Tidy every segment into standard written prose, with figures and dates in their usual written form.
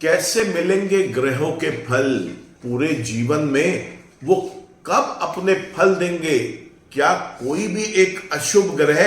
कैसे मिलेंगे ग्रहों के फल पूरे जीवन में? वो कब अपने फल देंगे? क्या कोई भी एक अशुभ ग्रह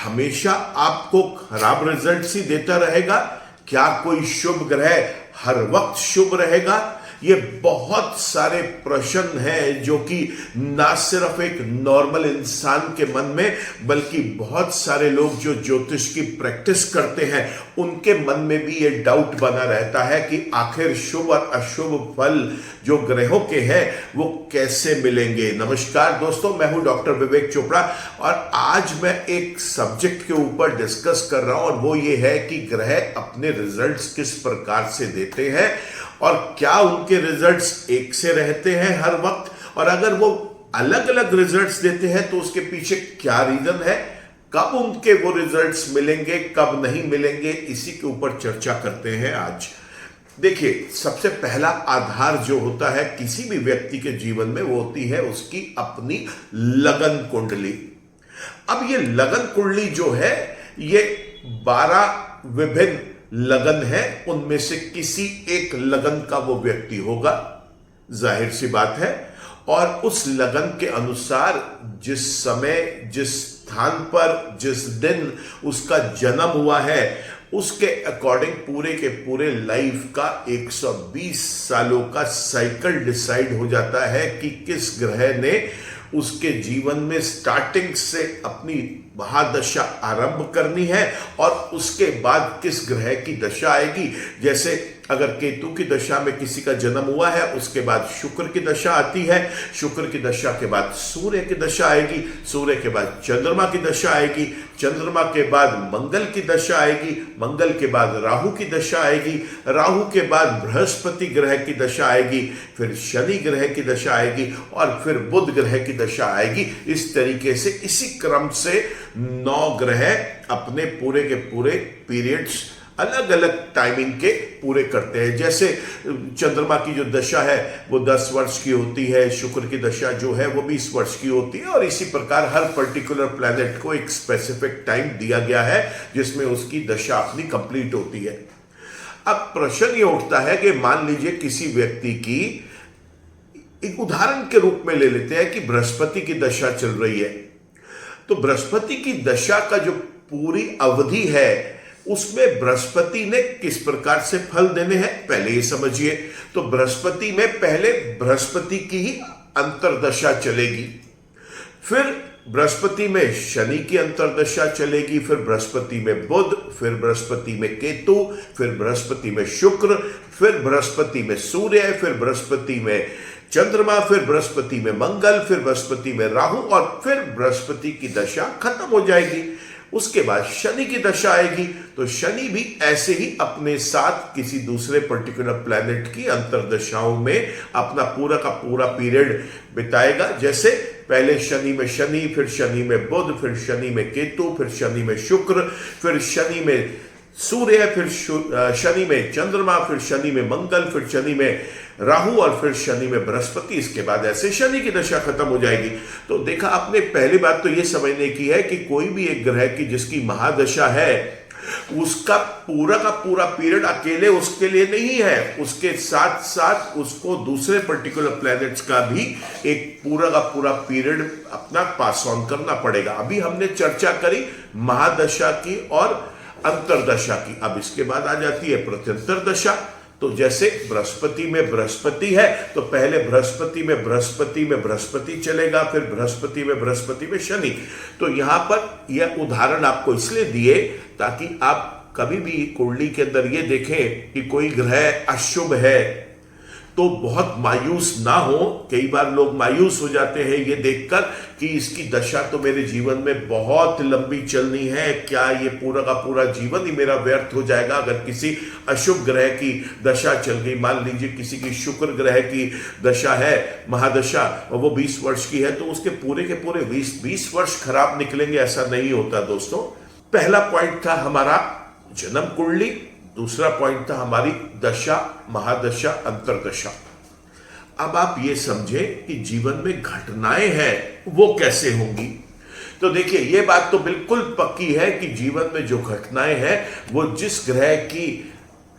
हमेशा आपको खराब रिजल्ट्स ही देता रहेगा? क्या कोई शुभ ग्रह हर वक्त शुभ रहेगा? ये बहुत सारे प्रश्न हैं जो कि ना सिर्फ एक नॉर्मल इंसान के मन में, बल्कि बहुत सारे लोग जो ज्योतिष की प्रैक्टिस करते हैं उनके मन में भी ये डाउट बना रहता है कि आखिर शुभ और अशुभ फल जो ग्रहों के हैं वो कैसे मिलेंगे। नमस्कार दोस्तों, मैं हूं डॉक्टर विवेक चोपड़ा और आज मैं एक सब्जेक्ट के ऊपर डिस्कस कर रहा हूं और वो ये है कि ग्रह अपने रिजल्ट्स किस प्रकार से देते हैं और क्या उनके रिजल्ट्स एक से रहते हैं हर वक्त, और अगर वो अलग अलग रिजल्ट्स देते हैं तो उसके पीछे क्या रीजन है, कब उनके वो रिजल्ट्स मिलेंगे, कब नहीं मिलेंगे, इसी के ऊपर चर्चा करते हैं आज। देखिए, सबसे पहला आधार जो होता है किसी भी व्यक्ति के जीवन में वो होती है उसकी अपनी लगन कुंडली। अब ये लगन कुंडली जो है ये 12 विभिन्न लगन है, उनमें से किसी एक लगन का वो व्यक्ति होगा, जाहिर सी बात है। और उस लगन के अनुसार जिस समय, जिस स्थान पर, जिस दिन उसका जन्म हुआ है उसके अकॉर्डिंग पूरे के पूरे लाइफ का 120 सालों का साइकिल डिसाइड हो जाता है कि किस ग्रह ने उसके जीवन में स्टार्टिंग से अपनी महादशा आरंभ करनी है और उसके बाद किस ग्रह की दशा आएगी। जैसे अगर केतु की दशा में किसी का जन्म हुआ है उसके बाद शुक्र की दशा आती है, शुक्र की दशा के बाद सूर्य की दशा आएगी, सूर्य के बाद चंद्रमा की दशा आएगी, चंद्रमा के बाद मंगल की दशा आएगी, मंगल के बाद राहु की दशा आएगी, राहु के बाद बृहस्पति ग्रह की दशा आएगी, फिर शनि ग्रह की दशा आएगी और फिर बुध ग्रह की दशा आएगी। इस तरीके से इसी क्रम से 9 ग्रह अपने पूरे के पूरे पीरियड्स अलग अलग टाइमिंग के पूरे करते हैं। जैसे चंद्रमा की जो दशा है वो 10 वर्ष की होती है, शुक्र की दशा जो है वो 20 वर्ष की होती है और इसी प्रकार हर पर्टिकुलर प्लैनेट को एक स्पेसिफिक टाइम दिया गया है जिसमें उसकी दशा अपनी कंप्लीट होती है। अब प्रश्न ये उठता है कि मान लीजिए किसी व्यक्ति की, एक उदाहरण के रूप में ले लेते हैं कि बृहस्पति की दशा चल रही है, तो बृहस्पति की दशा का जो पूरी अवधि है उसमें बृहस्पति ने किस प्रकार से फल देने हैं पहले ये समझिए। तो बृहस्पति में पहले बृहस्पति की ही अंतर्दशा चलेगी, फिर बृहस्पति में शनि की अंतर्दशा चलेगी, फिर बृहस्पति में बुध, फिर बृहस्पति में केतु, फिर बृहस्पति में शुक्र, फिर बृहस्पति में सूर्य, फिर बृहस्पति में चंद्रमा, फिर बृहस्पति में मंगल, फिर बृहस्पति में राहु और फिर बृहस्पति की दशा खत्म हो जाएगी। उसके बाद शनि की दशा आएगी, तो शनि भी ऐसे ही अपने साथ किसी दूसरे पर्टिकुलर प्लैनेट की अंतर्दशाओं में अपना पूरा का पूरा पीरियड बिताएगा। जैसे पहले शनि में शनि, फिर शनि में बुध, फिर शनि में केतु, फिर शनि में शुक्र, फिर शनि में सूर्य, फिर शनि में चंद्रमा, फिर शनि में मंगल, फिर शनि में राहु और फिर शनि में बृहस्पति। इसके बाद ऐसे शनि की दशा खत्म हो जाएगी। तो देखा आपने, पहली बात तो ये समझने की है कि कोई भी एक ग्रह की जिसकी महादशा है उसका पूरा का पूरा पीरियड अकेले उसके लिए नहीं है, उसके साथ साथ उसको दूसरे पर्टिकुलर प्लैनेट्स का भी एक पूरा का पूरा पीरियड अपना पास ऑन करना पड़ेगा। अभी हमने चर्चा करी महादशा की और अंतरदशा की, अब इसके बाद आ जाती है प्रत्यंतर दशा। तो जैसे बृहस्पति में बृहस्पति है तो पहले बृहस्पति में बृहस्पति चलेगा, फिर बृहस्पति में शनि। तो यहां पर यह उदाहरण आपको इसलिए दिए ताकि आप कभी भी कुंडली के अंदर ये देखें कि कोई ग्रह अशुभ है तो बहुत मायूस ना हो। कई बार लोग मायूस हो जाते हैं ये देखकर कि इसकी दशा तो मेरे जीवन में बहुत लंबी चलनी है, क्या ये पूरा का पूरा जीवन ही मेरा व्यर्थ हो जाएगा अगर किसी अशुभ ग्रह की दशा चल गई। मान लीजिए किसी की शुक्र ग्रह की दशा है, महादशा, और वो 20 वर्ष की है तो उसके पूरे के पूरे 20 वर्ष खराब निकलेंगे, ऐसा नहीं होता दोस्तों। पहला पॉइंट था हमारा जन्म कुंडली, दूसरा पॉइंट था हमारी दशा, महादशा, अंतरदशा। अब आप ये समझें कि जीवन में घटनाएं हैं वो कैसे होंगी। तो देखिए, ये बात तो बिल्कुल पक्की है कि जीवन में जो घटनाएं हैं वो जिस ग्रह की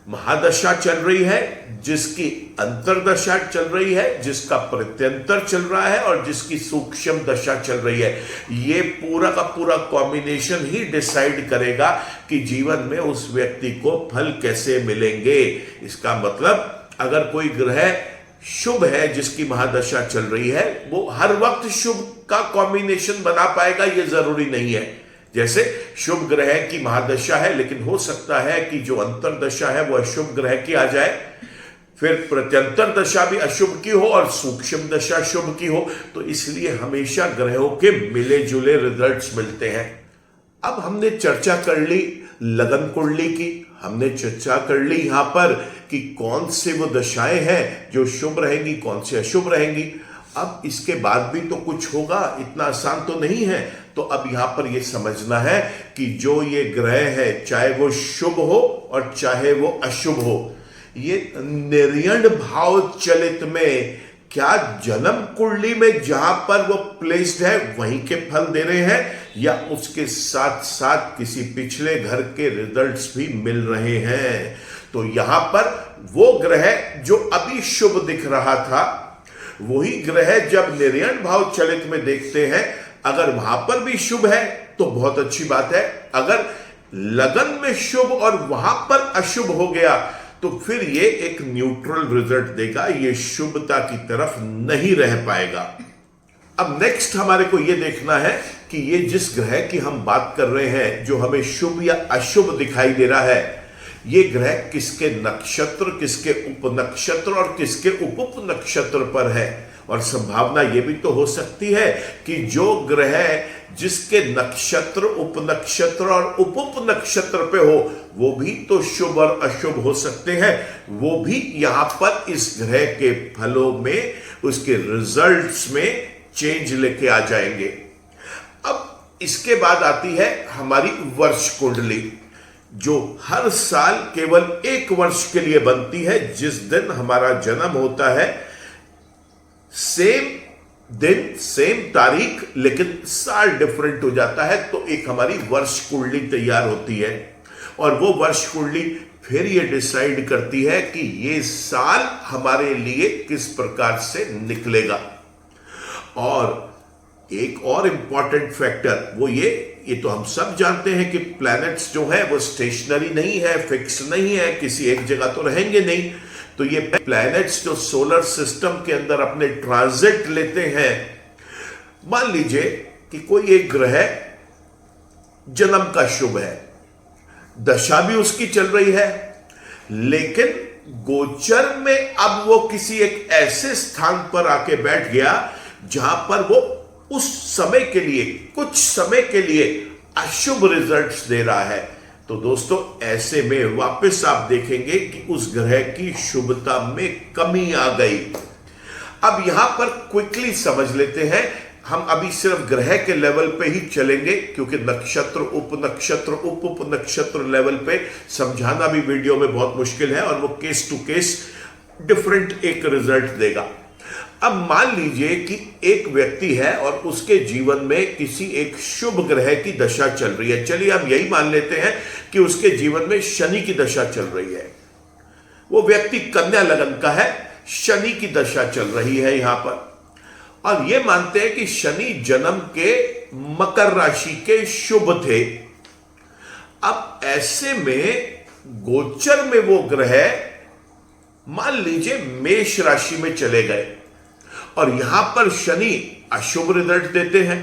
महादशा चल रही है, जिसकी अंतरदशा चल रही है, जिसका प्रत्यंतर चल रहा है और जिसकी सूक्ष्म दशा चल रही है, ये पूरा का पूरा कॉम्बिनेशन ही डिसाइड करेगा कि जीवन में उस व्यक्ति को फल कैसे मिलेंगे। इसका मतलब अगर कोई ग्रह शुभ है जिसकी महादशा चल रही है, वो हर वक्त शुभ का कॉम्बिनेशन बना पाएगा ये जरूरी नहीं है। जैसे शुभ ग्रह की महादशा है, लेकिन हो सकता है कि जो अंतरदशा है वो अशुभ ग्रह की आ जाए, फिर प्रत्यंतर दशा भी अशुभ की हो और सूक्ष्म दशा शुभ की हो। तो इसलिए हमेशा ग्रहों के मिले जुले रिजल्ट्स मिलते हैं। अब हमने चर्चा कर ली लगन कुंडली की, हमने चर्चा कर ली यहां पर कि कौन से वो दशाएं हैं जो शुभ रहेंगी, कौन से अशुभ रहेंगी। अब इसके बाद भी तो कुछ होगा, इतना आसान तो नहीं है। तो अब यहां पर ये समझना है कि जो ये ग्रह है, चाहे वो शुभ हो और चाहे वो अशुभ हो, ये निर्यण भाव चलित में क्या जन्म कुंडली में जहां पर वो प्लेस्ड है वहीं के फल दे रहे हैं, या उसके साथ साथ किसी पिछले घर के रिजल्ट्स भी मिल रहे हैं। तो यहां पर वो ग्रह जो अभी शुभ दिख रहा था, वही ग्रह जब निर्यण भाव चलित में देखते हैं, अगर वहां पर भी शुभ है तो बहुत अच्छी बात है। अगर लगन में शुभ और वहां पर अशुभ हो गया तो फिर ये एक न्यूट्रल रिजल्ट देगा, ये शुभता की तरफ नहीं रह पाएगा। अब नेक्स्ट हमारे को ये देखना है कि ये जिस ग्रह की हम बात कर रहे हैं, जो हमें शुभ या अशुभ दिखाई दे रहा है, ये ग्रह किसके नक्षत्र, किसके उपनक्षत्र और किसके उप नक्षत्र पर है। और संभावना ये भी तो हो सकती है कि जो ग्रह जिसके नक्षत्र, उपनक्षत्र और उप नक्षत्र पे हो, वो भी तो शुभ और अशुभ हो सकते हैं। वो भी यहां पर इस ग्रह के फलों में, उसके रिजल्ट्स में चेंज लेके आ जाएंगे। अब इसके बाद आती है हमारी वर्ष कुंडली, जो हर साल केवल एक वर्ष के लिए बनती है। जिस दिन हमारा जन्म होता है, सेम दिन सेम तारीख, लेकिन साल डिफरेंट हो जाता है, तो एक हमारी वर्ष कुंडली तैयार होती है। और वो वर्ष कुंडली फिर ये डिसाइड करती है कि ये साल हमारे लिए किस प्रकार से निकलेगा। और एक और इंपॉर्टेंट फैक्टर वो ये तो हम सब जानते हैं कि प्लैनेट्स जो है वो स्टेशनरी नहीं है, फिक्स नहीं है, किसी एक जगह तो रहेंगे नहीं। तो ये प्लैनेट्स जो सोलर सिस्टम के अंदर अपने ट्रांजिट लेते हैं, मान लीजिए कि कोई एक ग्रह जन्म का शुभ है, दशा भी उसकी चल रही है, लेकिन गोचर में अब वो किसी एक ऐसे स्थान पर आके बैठ गया जहां पर वो उस समय के लिए, कुछ समय के लिए अशुभ रिजल्ट्स दे रहा है। तो दोस्तों, ऐसे में वापस आप देखेंगे कि उस ग्रह की शुभता में कमी आ गई। अब यहां पर क्विकली समझ लेते हैं, हम अभी सिर्फ ग्रह के लेवल पे ही चलेंगे, क्योंकि नक्षत्र, उपनक्षत्र, उप नक्षत्र लेवल पे समझाना भी वीडियो में बहुत मुश्किल है और वो केस टू केस डिफरेंट एक रिजल्ट देगा। अब मान लीजिए कि एक व्यक्ति है और उसके जीवन में किसी एक शुभ ग्रह की दशा चल रही है। चलिए हम यही मान लेते हैं कि उसके जीवन में शनि की दशा चल रही है। वो व्यक्ति कन्या लगन का है, शनि की दशा चल रही है यहां पर, और ये मानते हैं कि शनि जन्म के मकर राशि के शुभ थे। अब ऐसे में गोचर में वो ग्रह मान लीजिए मेष राशि में चले गए और यहां पर शनि अशुभ रिजल्ट देते हैं।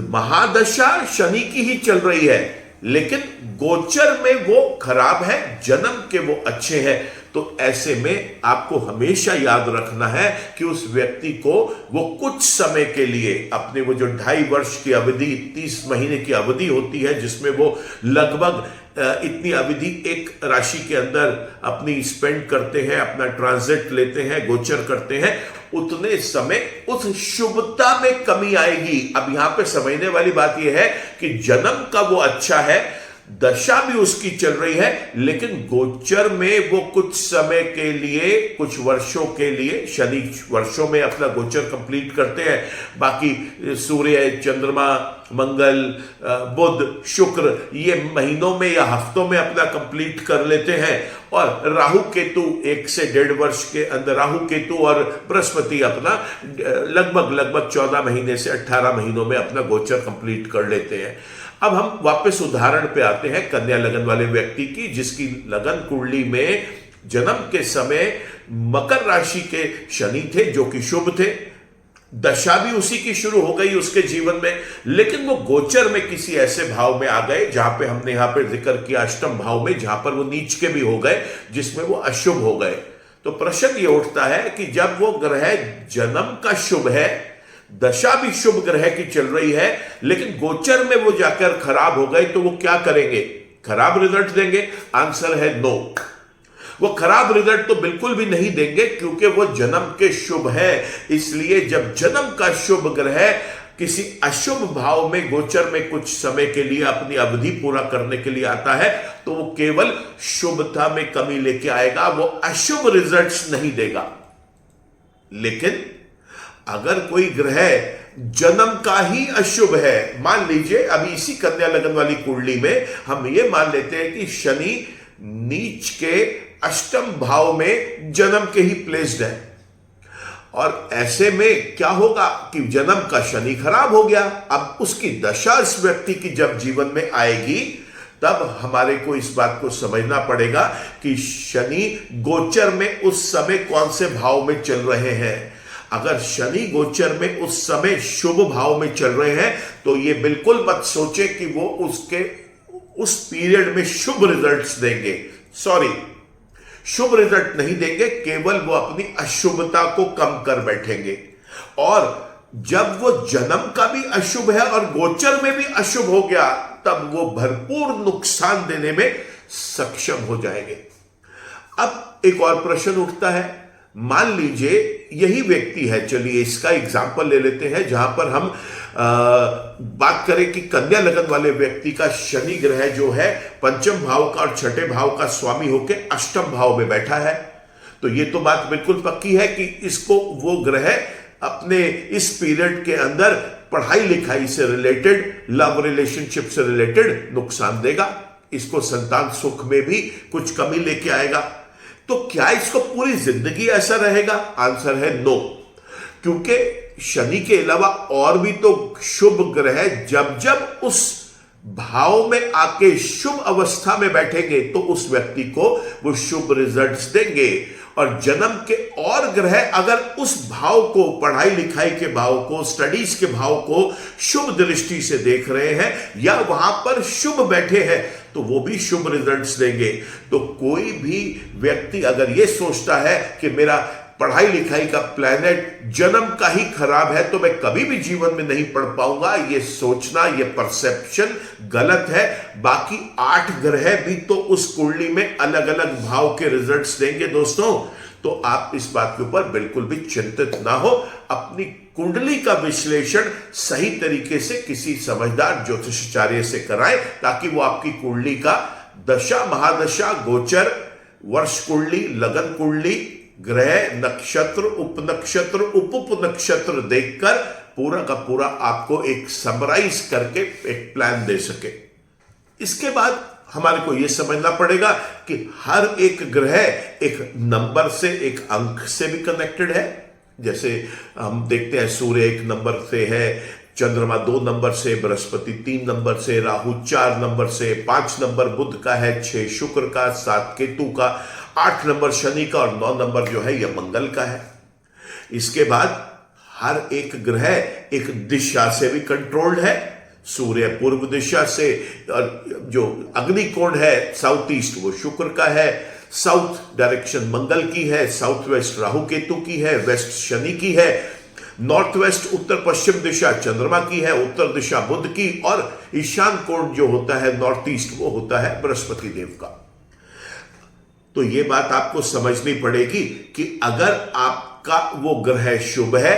महादशा शनि की ही चल रही है, लेकिन गोचर में वो खराब है, जन्म के वो अच्छे हैं। तो ऐसे में आपको हमेशा याद रखना है कि उस व्यक्ति को वो कुछ समय के लिए अपने वो जो 2.5 वर्ष की अवधि, 30 महीने की अवधि होती है, जिसमें वो लगभग इतनी अवधि एक राशि के अंदर अपनी स्पेंड करते हैं, अपना ट्रांजिट लेते हैं, गोचर करते हैं, उतने समय उस शुभता में कमी आएगी। अब यहां पे समझने वाली बात यह है कि जन्म का वो अच्छा है, दशा भी उसकी चल रही है, लेकिन गोचर में वो कुछ समय के लिए, कुछ वर्षों के लिए, शनि वर्षों में अपना गोचर कंप्लीट करते हैं, बाकी सूर्य, चंद्रमा, मंगल, बुध, शुक्र ये महीनों में या हफ्तों में अपना कंप्लीट कर लेते हैं, और राहु केतु 1 से 1.5 वर्ष के अंदर, राहु केतु और बृहस्पति अपना लगभग 14 महीने से 18 महीनों में अपना गोचर कंप्लीट कर लेते हैं। अब हम वापस उदाहरण पे आते हैं कन्या लगन वाले व्यक्ति की, जिसकी लगन कुंडली में जन्म के समय मकर राशि के शनि थे जो कि शुभ थे, दशा भी उसी की शुरू हो गई उसके जीवन में, लेकिन वो गोचर में किसी ऐसे भाव में आ गए जहां पे हमने यहां पे जिक्र किया अष्टम भाव में, जहां पर वो नीच के भी हो गए, जिसमें वो अशुभ हो गए। तो प्रश्न ये उठता है कि जब वो ग्रह जन्म का शुभ है, दशा भी शुभ ग्रह की चल रही है, लेकिन गोचर में वो जाकर खराब हो गए, तो वो क्या करेंगे? खराब रिजल्ट देंगे? आंसर है नो। वो खराब रिजल्ट तो बिल्कुल भी नहीं देंगे, क्योंकि वो जन्म के शुभ है। इसलिए जब जन्म का शुभ ग्रह किसी अशुभ भाव में गोचर में कुछ समय के लिए अपनी अवधि पूरा करने के लिए आता है, तो वो केवल शुभता में कमी लेके आएगा, वो अशुभ रिजल्ट्स नहीं देगा। लेकिन अगर कोई ग्रह जन्म का ही अशुभ है, मान लीजिए अभी इसी कन्या लगन वाली कुंडली में हम ये मान लेते हैं कि शनि नीच के अष्टम भाव में जन्म के ही प्लेस्ड है, और ऐसे में क्या होगा कि जन्म का शनि खराब हो गया। अब उसकी दशा इस व्यक्ति की जब जीवन में आएगी, तब हमारे को इस बात को समझना पड़ेगा कि शनि गोचर में उस समय कौन से भाव में चल रहे हैं। अगर शनि गोचर में उस समय शुभ भाव में चल रहे हैं, तो ये बिल्कुल मत सोचे कि वो उसके उस पीरियड में शुभ रिजल्ट्स देंगे। सॉरी, शुभ रिजल्ट नहीं देंगे, केवल वो अपनी अशुभता को कम कर बैठेंगे। और जब वो जन्म का भी अशुभ है और गोचर में भी अशुभ हो गया, तब वो भरपूर नुकसान देने में सक्षम हो जाएंगे। अब एक और प्रश्न उठता है, मान लीजिए यही व्यक्ति है, चलिए इसका एग्जाम्पल ले लेते हैं, जहां पर हम बात करें कि कन्या लगन वाले व्यक्ति का शनि ग्रह जो है पंचम भाव का और छठे भाव का स्वामी होकर अष्टम भाव में बैठा है। तो ये तो बात बिल्कुल पक्की है कि इसको वो ग्रह अपने इस पीरियड के अंदर पढ़ाई लिखाई से रिलेटेड, लव रिलेशनशिप से रिलेटेड नुकसान देगा, इसको संतान सुख में भी कुछ कमी लेके आएगा। तो क्या इसको पूरी जिंदगी ऐसा रहेगा? आंसर है नो, क्योंकि शनि के अलावा और भी तो शुभ ग्रह जब जब उस भाव में आके शुभ अवस्था में बैठेंगे, तो उस व्यक्ति को वो शुभ रिजल्ट्स देंगे। और जन्म के और ग्रह अगर उस भाव को, पढ़ाई लिखाई के भाव को, स्टडीज के भाव को शुभ दृष्टि से देख रहे हैं या वहां पर शुभ बैठे हैं, तो वो भी शुभ रिजल्ट्स देंगे। तो कोई भी व्यक्ति अगर ये सोचता है कि मेरा पढ़ाई लिखाई का प्लैनेट जन्म का ही खराब है, तो मैं कभी भी जीवन में नहीं पढ़ पाऊंगा, ये सोचना, ये परसेप्शन गलत है। बाकी 8 ग्रह भी तो उस कुंडली में अलग अलग भाव के रिजल्ट्स देंगे दोस्तों। तो आप इस बात के ऊपर बिल्कुल भी चिंतित ना हो, अपनी कुंडली का विश्लेषण सही तरीके से किसी समझदार ज्योतिषाचार्य से कराएं, ताकि वो आपकी कुंडली का दशा, महादशा, गोचर, वर्ष कुंडली, लगन कुंडली, ग्रह, नक्षत्र, उपनक्षत्र, उप नक्षत्र देखकर पूरा का पूरा आपको एक समराइज करके एक प्लान दे सके। इसके बाद हमारे को यह समझना पड़ेगा कि हर एक ग्रह एक नंबर से, एक अंक से भी कनेक्टेड है। जैसे हम देखते हैं सूर्य 1 नंबर से है, चंद्रमा 2 नंबर से, बृहस्पति 3 नंबर से, राहु 4 नंबर से, 5 नंबर बुध का है, 6 शुक्र का, 7 केतु का, 8 नंबर शनि का और 9 नंबर जो है यह मंगल का है। इसके बाद हर एक ग्रह एक दिशा से भी कंट्रोल्ड है। सूर्य पूर्व दिशा से, और जो अग्नि कोण है साउथ ईस्ट वो शुक्र का है, साउथ डायरेक्शन मंगल की है, साउथ वेस्ट राहु केतु की है, वेस्ट शनि की है, नॉर्थ वेस्ट उत्तर पश्चिम दिशा चंद्रमा की है, उत्तर दिशा बुध की, और ईशान कोण जो होता है नॉर्थ ईस्ट वो होता है बृहस्पति देव का। तो ये बात आपको समझनी पड़ेगी कि अगर आपका वो ग्रह शुभ है,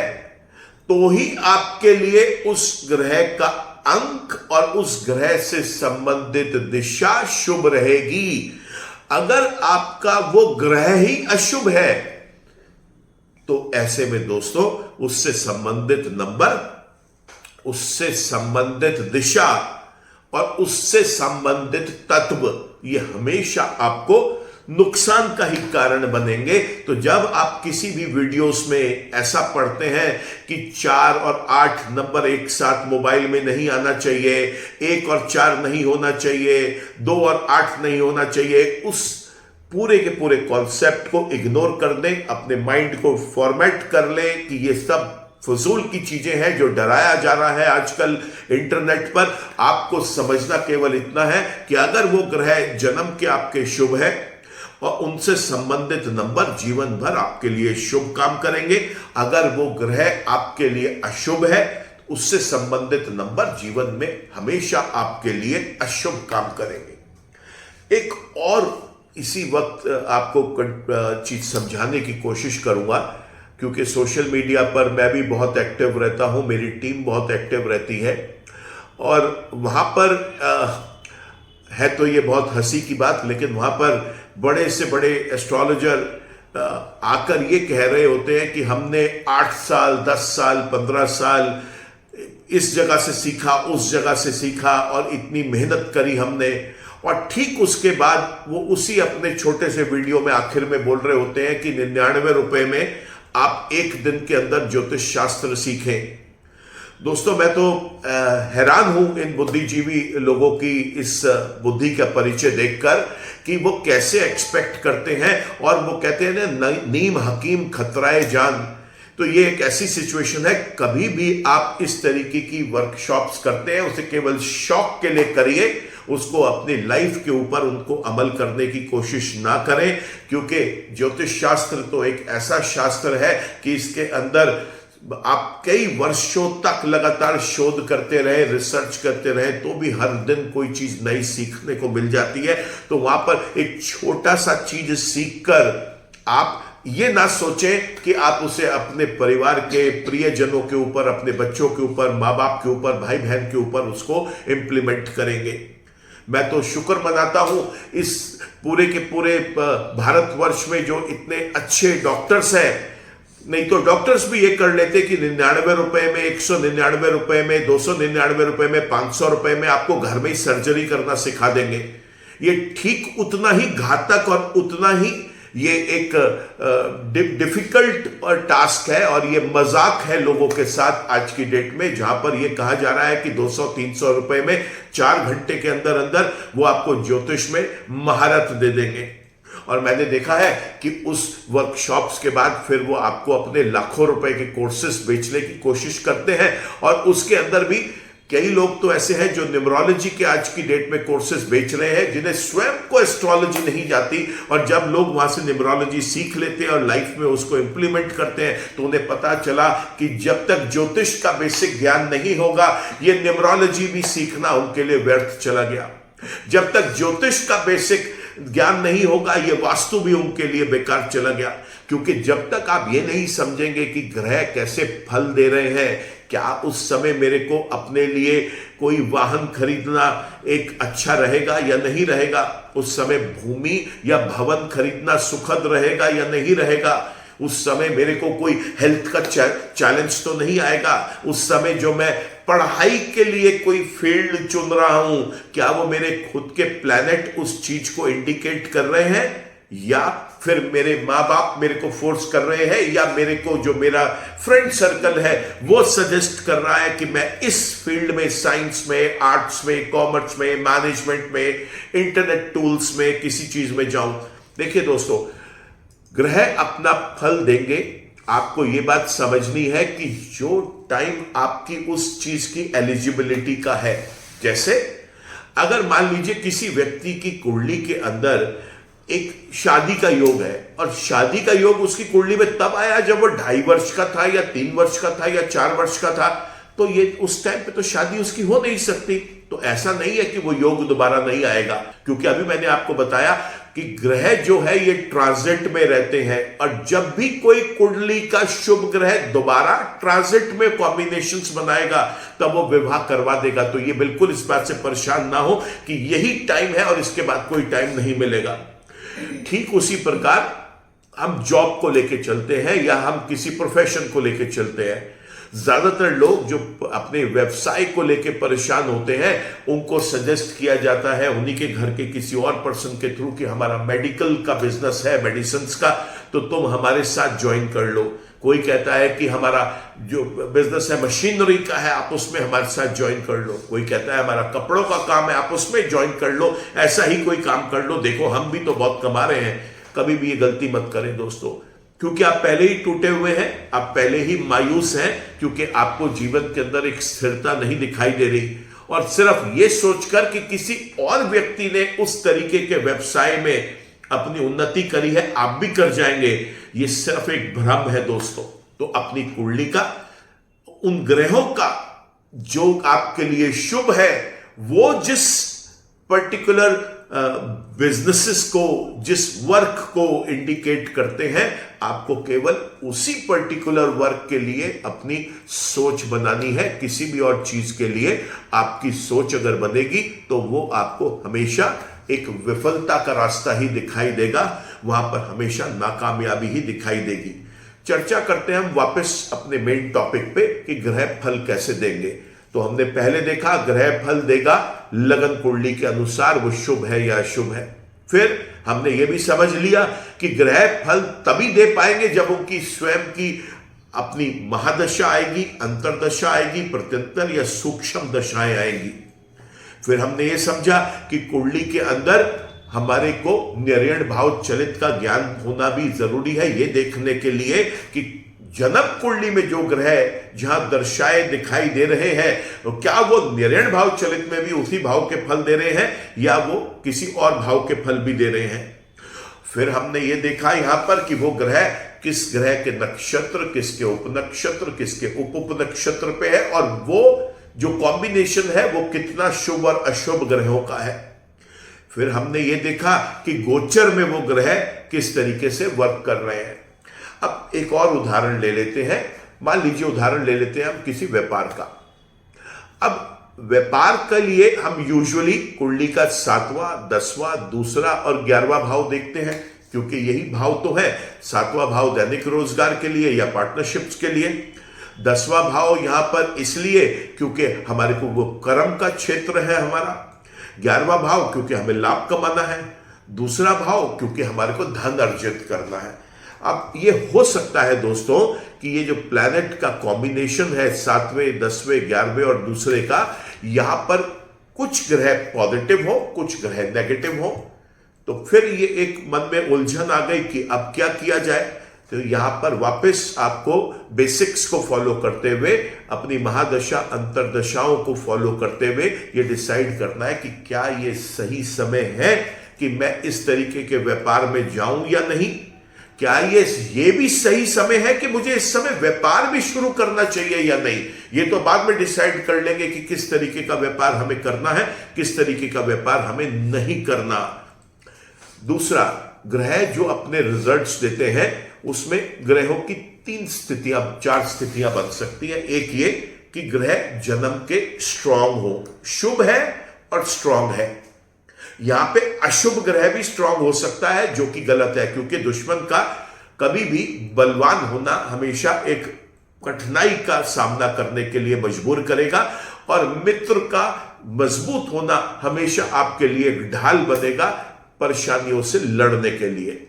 तो ही आपके लिए उस ग्रह का अंक और उस ग्रह से संबंधित दिशा शुभ रहेगी। अगर आपका वो ग्रह ही अशुभ है तो ऐसे में दोस्तों उससे संबंधित नंबर, उससे संबंधित दिशा और उससे संबंधित तत्व ये हमेशा आपको नुकसान का ही कारण बनेंगे। तो जब आप किसी भी वीडियोस में ऐसा पढ़ते हैं कि 4 और 8 नंबर एक साथ मोबाइल में नहीं आना चाहिए, 1 और 4 नहीं होना चाहिए, 2 और 8 नहीं होना चाहिए, उस पूरे के पूरे कॉन्सेप्ट को इग्नोर कर दें, अपने माइंड को फॉर्मेट कर लें कि ये सब फजूल की चीजें हैं जो डराया जा रहा है आजकल इंटरनेट पर। आपको समझना केवल इतना है कि अगर वो ग्रह जन्म के आपके शुभ है और उनसे संबंधित नंबर जीवन भर आपके लिए शुभ काम करेंगे। अगर वो ग्रह आपके लिए अशुभ है, उससे संबंधित नंबर जीवन में हमेशा आपके लिए अशुभ काम करेंगे। एक और इसी वक्त आपको चीज समझाने की कोशिश करूंगा, क्योंकि सोशल मीडिया पर मैं भी बहुत एक्टिव रहता हूं, मेरी टीम बहुत एक्टिव रहती है, और वहां पर है तो ये बहुत हंसी की बात, लेकिन वहां पर बड़े से बड़े एस्ट्रोलॉजर आकर ये कह रहे होते हैं कि हमने 8 साल 10 साल 15 साल इस जगह से सीखा, उस जगह से सीखा और इतनी मेहनत करी हमने, और ठीक उसके बाद वो उसी अपने छोटे से वीडियो में आखिर में बोल रहे होते हैं कि 99 रुपए में आप 1 दिन के अंदर ज्योतिष शास्त्र सीखें। दोस्तों मैं तो हैरान हूं इन बुद्धिजीवी लोगों की इस बुद्धि का परिचय देखकर कि वो कैसे एक्सपेक्ट करते हैं, और वो कहते हैं ना नीम हकीम खतराए जान। तो ये एक ऐसी सिचुएशन है, कभी भी आप इस तरीके की वर्कशॉप्स करते हैं उसे केवल शौक के लिए करिए, उसको अपनी लाइफ के ऊपर उनको अमल करने की कोशिश ना करें, क्योंकि ज्योतिष शास्त्र तो एक ऐसा शास्त्र है कि इसके अंदर आप कई वर्षों तक लगातार शोध करते रहे, रिसर्च करते रहे, तो भी हर दिन कोई चीज नई सीखने को मिल जाती है। तो वहां पर एक छोटा सा चीज सीखकर आप ये ना सोचें कि आप उसे अपने परिवार के प्रियजनों के ऊपर, अपने बच्चों के ऊपर, माँ बाप के ऊपर, भाई बहन के ऊपर उसको इंप्लीमेंट करेंगे। मैं तो शुक्र मनाता हूं इस पूरे के पूरे भारतवर्ष में जो इतने अच्छे डॉक्टर्स हैं। नहीं तो डॉक्टर्स भी ये कर लेते कि 99 रुपए में, 199 रुपए में, 299 रुपए में, 500 रुपए में आपको घर में ही सर्जरी करना सिखा देंगे। ये ठीक उतना ही घातक और उतना ही ये एक डिफिकल्ट टास्क है, और ये मजाक है लोगों के साथ आज की डेट में, जहां पर ये कहा जा रहा है कि 200-300 रुपए में 4 घंटे के अंदर अंदर वो आपको ज्योतिष में महारत दे देंगे। और मैंने देखा है कि उस वर्कशॉप्स के बाद फिर वो आपको अपने लाखों रुपए के कोर्सेस बेचने की कोशिश करते हैं, और उसके अंदर भी कई लोग तो ऐसे हैं जो न्यूमरोलॉजी के आज की डेट में कोर्सेज बेच रहे हैं, जिन्हें स्वयं को एस्ट्रोलॉजी नहीं जाती, और जब लोग वहां से न्यूमरोलॉजी सीख लेते हैं और लाइफ में उसको इंप्लीमेंट करते हैं तो उन्हें पता चला कि जब तक ज्योतिष का बेसिक ज्ञान नहीं होगा ये न्यूमरोलॉजी भी सीखना उनके लिए व्यर्थ चला गया। जब तक ज्योतिष का बेसिक ज्ञान नहीं होगा ये वास्तु भी उनके लिए बेकार चला गया, क्योंकि जब तक आप ये नहीं समझेंगे कि ग्रह कैसे फल दे रहे हैं, क्या उस समय मेरे को अपने लिए कोई वाहन खरीदना एक अच्छा रहेगा या नहीं रहेगा, उस समय भूमि या भवन खरीदना सुखद रहेगा या नहीं रहेगा, उस समय मेरे को कोई हेल्थ का चैलेंज तो नहीं आएगा, उस समय जो मैं पढ़ाई के लिए कोई फील्ड चुन रहा हूं क्या वो मेरे खुद के प्लैनेट उस चीज को इंडिकेट कर रहे हैं, या फिर मेरे माँ बाप मेरे को फोर्स कर रहे हैं, या मेरे को जो मेरा फ्रेंड सर्कल है वो सजेस्ट कर रहा है कि मैं इस फील्ड में, साइंस में, आर्ट्स में, कॉमर्स में, मैनेजमेंट में, इंटरनेट टूल्स में, किसी चीज में जाऊं। देखिए दोस्तों, ग्रह अपना फल देंगे, आपको ये बात समझनी है कि जो टाइम आपकी उस चीज की एलिजिबिलिटी का है, जैसे अगर मान लीजिए किसी व्यक्ति की कुंडली के अंदर एक शादी का योग है, और शादी का योग उसकी कुंडली में तब आया जब वो 2.5 वर्ष का था या 3 वर्ष का था या 4 वर्ष का था, तो ये उस टाइम पे तो शादी उसकी हो नहीं सकती। तो ऐसा नहीं है कि वो योग दोबारा नहीं आएगा, क्योंकि अभी मैंने आपको बताया कि ग्रह जो है ये ट्रांजिट में रहते हैं, और जब भी कोई कुंडली का शुभ ग्रह दोबारा ट्रांजिट में कॉम्बिनेशंस बनाएगा तब वो विवाह करवा देगा। तो ये बिल्कुल इस बात से परेशान ना हो कि यही टाइम है और इसके बाद कोई टाइम नहीं मिलेगा। ठीक उसी प्रकार हम जॉब को लेके चलते हैं या हम किसी प्रोफेशन को लेके चलते हैं, ज्यादातर लोग जो अपने व्यवसाय को लेके परेशान होते हैं उनको सजेस्ट किया जाता है उन्हीं के घर के किसी और पर्सन के थ्रू कि हमारा मेडिकल का बिजनेस है, मेडिसिन्स का, तो तुम हमारे साथ ज्वाइन कर लो। कोई कहता है कि हमारा जो बिजनेस है मशीनरी का है, आप उसमें हमारे साथ ज्वाइन कर लो। कोई कहता है हमारा कपड़ों का काम है, आप उसमें ज्वाइन कर लो, ऐसा ही कोई काम कर लो, देखो हम भी तो बहुत कमा रहे हैं। कभी भी ये गलती मत करें दोस्तों, क्योंकि आप पहले ही टूटे हुए हैं, आप पहले ही मायूस हैं, क्योंकि आपको जीवन के अंदर एक स्थिरता नहीं दिखाई दे रही। और सिर्फ ये सोचकर कि किसी और व्यक्ति ने उस तरीके के व्यवसाय में अपनी उन्नति करी है, आप भी कर जाएंगे, ये सिर्फ एक भ्रम है दोस्तों। तो अपनी कुंडली का, उन ग्रहों का जो आपके लिए शुभ है, वो जिस पर्टिकुलर बिजनेसेस को, जिस वर्क को इंडिकेट करते हैं, आपको केवल उसी पर्टिकुलर वर्क के लिए अपनी सोच बनानी है। किसी भी और चीज के लिए आपकी सोच अगर बनेगी तो वो आपको हमेशा एक विफलता का रास्ता ही दिखाई देगा, वहां पर हमेशा नाकामयाबी ही दिखाई देगी। चर्चा करते हैं हम वापस अपने मेन टॉपिक पे कि ग्रह फल कैसे देंगे। तो हमने पहले देखा ग्रह फल देगा लगन कुंडली के अनुसार, वो शुभ है या अशुभ है। फिर हमने ये भी समझ लिया कि ग्रह फल तभी दे पाएंगे जब उनकी स्वयं की अपनी महादशा आएगी, अंतरदशा आएगी, प्रत्यंतर या सूक्ष्म दशाएं आएंगी। फिर हमने ये समझा कि कुंडली के अंदर हमारे को निर्यण भाव चलित का ज्ञान होना भी जरूरी है, ये देखने के लिए कि जन्म कुंडली में जो ग्रह जहां दर्शाए दिखाई दे रहे हैं, तो क्या वो निर्यण भाव चलित में भी उसी भाव के फल दे रहे हैं या वो किसी और भाव के फल भी दे रहे हैं। फिर हमने ये देखा यहां पर कि वो ग्रह किस ग्रह के नक्षत्र, किसके उपनक्षत्र, किसके उप नक्षत्र पे है, और वो जो कॉम्बिनेशन है वो कितना शुभ और अशुभ ग्रहों का है। फिर हमने ये देखा कि गोचर में वो ग्रह किस तरीके से वर्क कर रहे हैं। अब एक और उदाहरण ले लेते हैं। मान लीजिए उदाहरण ले लेते हैं हम किसी व्यापार का। अब व्यापार के लिए हम यूजुअली कुंडली का 7वां, 10वां, दूसरा और 11वां भाव देखते हैं, क्योंकि यही भाव तो है। 7वां भाव दैनिक रोजगार के लिए या पार्टनरशिप्स के लिए, 10वां भाव यहां पर इसलिए क्योंकि हमारे को वो कर्म का क्षेत्र है हमारा, 11वां भाव क्योंकि हमें लाभ कमाना है, दूसरा भाव क्योंकि हमारे को धन अर्जित करना है। अब ये हो सकता है दोस्तों कि ये जो प्लैनेट का कॉम्बिनेशन है 7वें, 10वें, 11वें और दूसरे का, यहां पर कुछ ग्रह पॉजिटिव हो, कुछ ग्रह नेगेटिव हो। तो फिर ये एक मन में उलझन आ गई कि अब क्या किया जाए। तो यहां पर वापस आपको बेसिक्स को फॉलो करते हुए, अपनी महादशा अंतरदशाओं को फॉलो करते हुए ये डिसाइड करना है कि क्या ये सही समय है कि मैं इस तरीके के व्यापार में जाऊं या नहीं। क्या ये भी सही समय है कि मुझे इस समय व्यापार भी शुरू करना चाहिए या नहीं। ये तो बाद में डिसाइड कर लेंगे कि किस तरीके का व्यापार हमें करना है, किस तरीके का व्यापार हमें नहीं करना। दूसरा, ग्रह जो अपने रिजल्ट्स देते हैं उसमें ग्रहों की 4 स्थितियां बन सकती हैं। एक ये कि ग्रह जन्म के स्ट्रांग हो, शुभ है और स्ट्रांग है। यहां पे अशुभ ग्रह भी स्ट्रांग हो सकता है, जो कि गलत है, क्योंकि दुश्मन का कभी भी बलवान होना हमेशा एक कठिनाई का सामना करने के लिए मजबूर करेगा, और मित्र का मजबूत होना हमेशा आपके लिए एक ढाल बनेगा परेशानियों से लड़ने के लिए।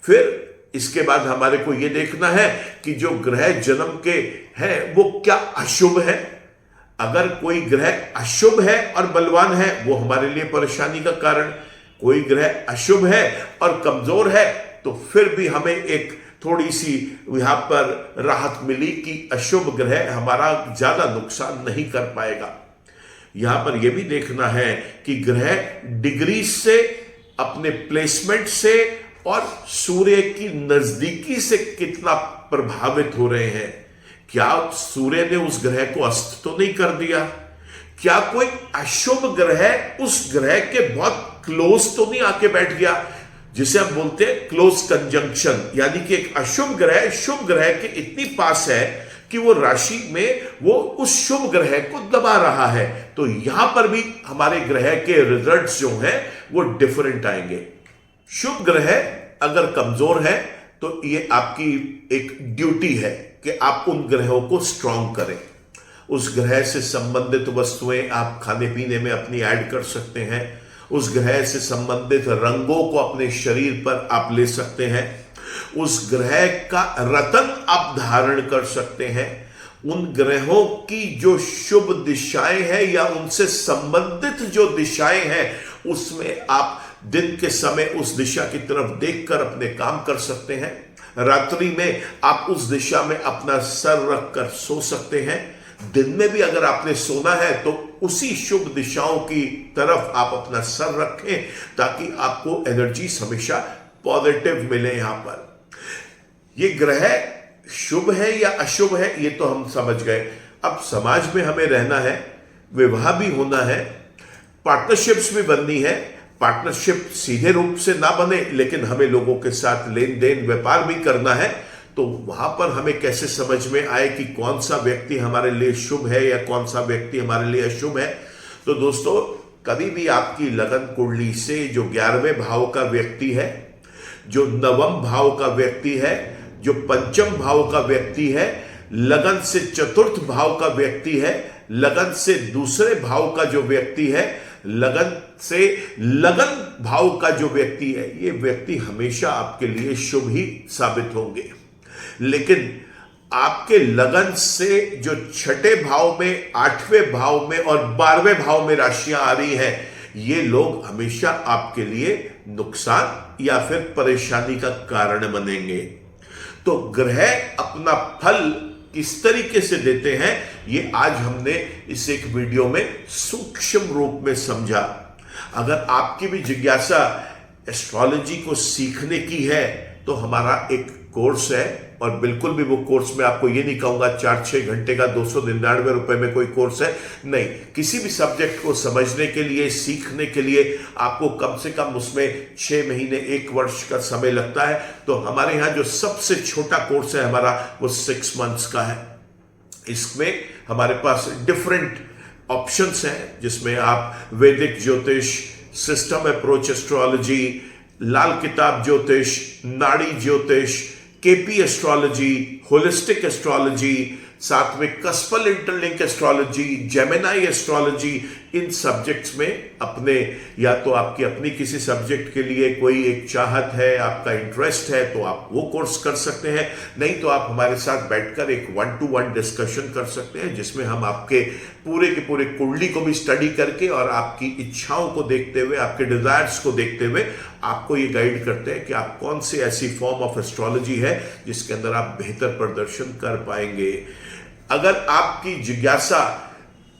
फिर इसके बाद हमारे को यह देखना है कि जो ग्रह जन्म के हैं वो क्या अशुभ है। अगर कोई ग्रह अशुभ है और बलवान है, वो हमारे लिए परेशानी का कारण। कोई ग्रह अशुभ है और कमजोर है, तो फिर भी हमें एक थोड़ी सी यहां पर राहत मिली कि अशुभ ग्रह हमारा ज्यादा नुकसान नहीं कर पाएगा। यहां पर यह भी देखना है कि ग्रह डिग्री से, अपने प्लेसमेंट से और सूर्य की नजदीकी से कितना प्रभावित हो रहे हैं। क्या सूर्य ने उस ग्रह को अस्त तो नहीं कर दिया? क्या कोई अशुभ ग्रह उस ग्रह के बहुत क्लोज तो नहीं आके बैठ गया? जिसे हम बोलते हैं क्लोज कंजंक्शन, यानी कि एक अशुभ ग्रह शुभ ग्रह के इतनी पास है कि वो राशि में वो उस शुभ ग्रह को दबा रहा है। तो यहां पर भी हमारे ग्रह के रिजल्ट्स जो हैं वो डिफरेंट आएंगे। शुभ ग्रह अगर कमजोर है तो ये आपकी एक ड्यूटी है कि आप उन ग्रहों को स्ट्रांग करें। उस ग्रह से संबंधित वस्तुएं आप खाने पीने में अपनी ऐड कर सकते हैं। उस ग्रह से संबंधित रंगों को अपने शरीर पर आप ले सकते हैं। उस ग्रह का रत्न आप धारण कर सकते हैं। उन ग्रहों की जो शुभ दिशाएं हैं या उनसे संबंधित जो दिशाएं हैं उसमें आप दिन के समय उस दिशा की तरफ देखकर अपने काम कर सकते हैं। रात्रि में आप उस दिशा में अपना सर रखकर सो सकते हैं। दिन में भी अगर आपने सोना है तो उसी शुभ दिशाओं की तरफ आप अपना सर रखें ताकि आपको एनर्जी हमेशा पॉजिटिव मिले। यहां पर ये ग्रह शुभ है या अशुभ है ये तो हम समझ गए। अब समाज में हमें रहना है, विवाह भी होना है, पार्टनरशिप्स भी बननी है। पार्टनरशिप सीधे रूप से ना बने लेकिन हमें लोगों के साथ लेन देन व्यापार भी करना है। तो वहां पर हमें कैसे समझ में आए कि कौन सा व्यक्ति हमारे लिए शुभ है या कौन सा व्यक्ति हमारे लिए अशुभ है। तो दोस्तों, कभी भी आपकी लगन कुंडली से जो 11वें भाव का व्यक्ति है, जो 9वें भाव का व्यक्ति है, जो 5वें भाव का व्यक्ति है, लगन से 4th भाव का व्यक्ति है, लगन से 2रे भाव का जो व्यक्ति है, लगन से लगन भाव का जो व्यक्ति है, ये व्यक्ति हमेशा आपके लिए शुभ ही साबित होंगे। लेकिन आपके लगन से जो 6ठे भाव में, 8वें भाव में और 12वें भाव में राशियां आ रही हैं, ये लोग हमेशा आपके लिए नुकसान या फिर परेशानी का कारण बनेंगे। तो ग्रह अपना फल किस तरीके से देते हैं ये आज हमने इस एक वीडियो में सूक्ष्म रूप में समझा। अगर आपकी भी जिज्ञासा एस्ट्रोलॉजी को सीखने की है तो हमारा एक कोर्स है, और बिल्कुल भी वो कोर्स में आपको ये नहीं कहूंगा 4-6 घंटे का 299 रुपए में कोई कोर्स है, नहीं। किसी भी सब्जेक्ट को समझने के लिए, सीखने के लिए आपको कम से कम उसमें 6 महीने 1 वर्ष का समय लगता है। तो हमारे यहाँ जो सबसे छोटा कोर्स है हमारा, वो 6 मंथ्स का है। इसमें हमारे पास डिफरेंट ऑप्शंस हैं जिसमें आप वैदिक ज्योतिष, सिस्टम अप्रोच एस्ट्रोलॉजी, लाल किताब ज्योतिष, नाड़ी ज्योतिष, केपी एस्ट्रोलॉजी, होलिस्टिक एस्ट्रोलॉजी, साथ में cuspal interlink astrology, Gemini astrology, इन सब्जेक्ट्स में अपने, या तो आपकी अपनी किसी सब्जेक्ट के लिए कोई एक चाहत है, आपका इंटरेस्ट है तो आप वो कोर्स कर सकते हैं। नहीं तो आप हमारे साथ बैठकर एक 1-to-1 डिस्कशन कर सकते हैं जिसमें हम आपके पूरे के पूरे कुंडली को भी स्टडी करके और आपकी इच्छाओं को देखते हुए, आपके डिजायर्स को देखते हुए आपको ये गाइड करते हैं कि आप कौन सी ऐसी फॉर्म ऑफ एस्ट्रोलॉजी है जिसके अंदर आप बेहतर प्रदर्शन कर पाएंगे। अगर आपकी जिज्ञासा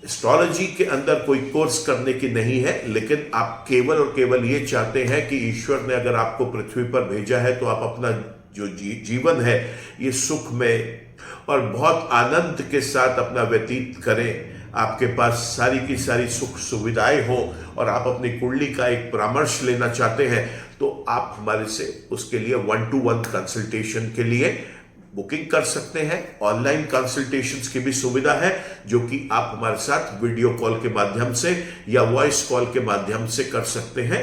एस्ट्रोलॉजी के अंदर कोई कोर्स करने की नहीं है, लेकिन आप केवल और केवल ये चाहते हैं कि ईश्वर ने अगर आपको पृथ्वी पर भेजा है तो आप अपना जो जीवन है ये सुख में और बहुत आनंद के साथ अपना व्यतीत करें, आपके पास सारी की सारी सुख सुविधाएं हो और आप अपनी कुंडली का एक परामर्श लेना चाहते हैं, तो आप हमारे से उसके लिए 1-to-1 कंसल्टेशन के लिए बुकिंग कर सकते हैं। ऑनलाइन कंसल्टेशंस की भी सुविधा है जो कि आप हमारे साथ वीडियो कॉल के माध्यम से या वॉइस कॉल के माध्यम से कर सकते हैं।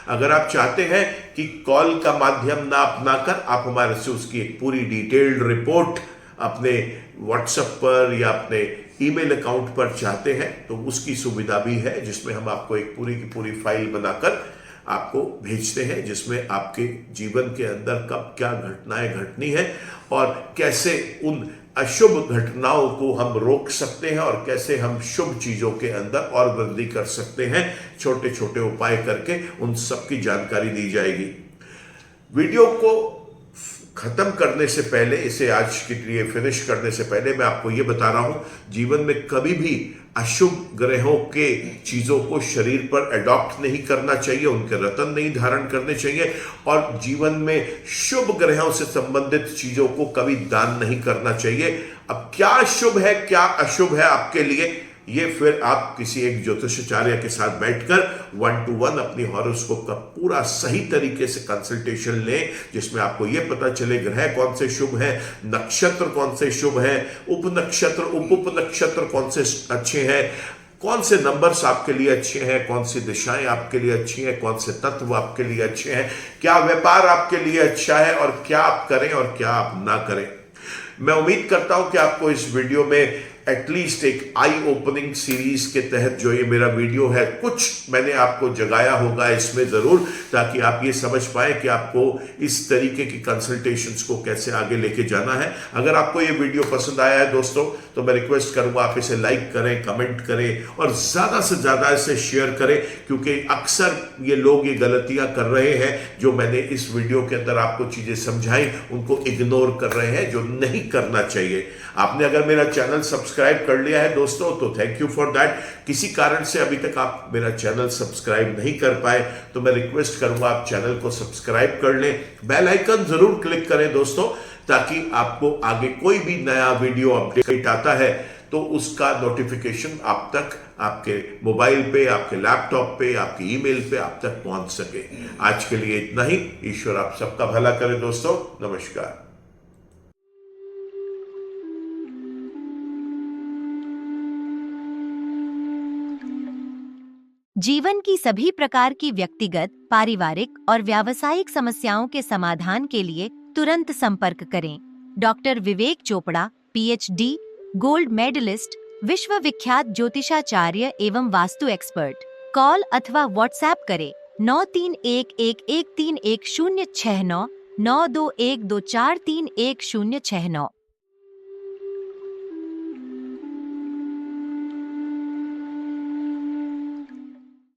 अगर आप चाहते हैं कि कॉल का माध्यम ना अपनाकर आप हमारे से उसकी एक पूरी डिटेल्ड रिपोर्ट अपने व्हाट्सएप पर या अपने ईमेल अकाउंट पर चाहते हैं तो उसकी सुविधा भी है, जिसमें हम आपको एक पूरी की पूरी फाइल बनाकर आपको भेजते हैं जिसमें आपके जीवन के अंदर कब क्या घटनाएं घटनी है और कैसे उन अशुभ घटनाओं को हम रोक सकते हैं और कैसे हम शुभ चीजों के अंदर और वृद्धि कर सकते हैं। छोटे छोटे उपाय करके उन सब की जानकारी दी जाएगी। वीडियो को खत्म करने से पहले, इसे आज के लिए फिनिश करने से पहले मैं आपको ये बता रहा हूं, जीवन में कभी भी अशुभ ग्रहों के चीजों को शरीर पर अडॉप्ट नहीं करना चाहिए, उनके रत्न नहीं धारण करने चाहिए और जीवन में शुभ ग्रहों से संबंधित चीजों को कभी दान नहीं करना चाहिए। अब क्या शुभ है क्या अशुभ है आपके लिए, ये फिर आप किसी एक ज्योतिषाचार्य के साथ बैठकर 1 to 1 अपनी हॉरोस्कोप का पूरा सही तरीके से कंसल्टेशन लें, जिसमें आपको ये पता चले ग्रह कौन से शुभ हैं, नक्षत्र कौन से शुभ हैं, उप नक्षत्र उप नक्षत्र कौन से अच्छे हैं, कौन से नंबर्स आपके लिए अच्छे हैं, कौन सी दिशाएं आपके लिए अच्छी हैं, कौन से तत्व आपके लिए अच्छे हैं, क्या व्यापार आपके लिए अच्छा है और क्या आप करें और क्या आप ना करें। मैं उम्मीद करता हूं कि आपको इस वीडियो में एटलीस्ट एक आई ओपनिंग सीरीज के तहत जो ये मेरा वीडियो है, कुछ मैंने आपको जगाया होगा इसमें जरूर, ताकि आप ये समझ पाए कि आपको इस तरीके की कंसल्टेशंस को कैसे आगे लेके जाना है। अगर आपको ये वीडियो पसंद आया है दोस्तों, तो मैं रिक्वेस्ट करूंगा आप इसे लाइक करें, कमेंट करें और ज्यादा से ज्यादा इसे शेयर करें, क्योंकि अक्सर ये लोग ये गलतियां कर रहे हैं जो मैंने इस वीडियो के अंदर आपको चीजें समझाई उनको इग्नोर कर रहे हैं, जो नहीं करना चाहिए। आपने अगर मेरा चैनल सब्सक्राइब कर लिया है दोस्तों, तो थैंक यू फॉर दैट। किसी कारण से अभी तक आप मेरा चैनल सब्सक्राइब नहीं कर पाए, तो मैं रिक्वेस्ट करूंगा आप चैनल को सब्सक्राइब कर लें, बेल आइकन जरूर क्लिक करें दोस्तों, ताकि आपको आगे कोई भी नया वीडियो अपडेट आता है तो उसका नोटिफिकेशन आप तक, आपके मोबाइल पे, आपके लैपटॉप पे, आपके ईमेल पे आप तक पहुंच सके। आज के लिए इतना ही। ईश्वर आप सबका भला करे दोस्तों। नमस्कार। जीवन की सभी प्रकार की व्यक्तिगत, पारिवारिक और व्यावसायिक समस्याओं के समाधान के लिए तुरंत संपर्क करें। डॉक्टर विवेक चोपड़ा, PhD, गोल्ड मेडलिस्ट, विश्व विख्यात ज्योतिषाचार्य एवं वास्तु एक्सपर्ट। कॉल अथवा व्हाट्सएप करें 9311131069 9212431069।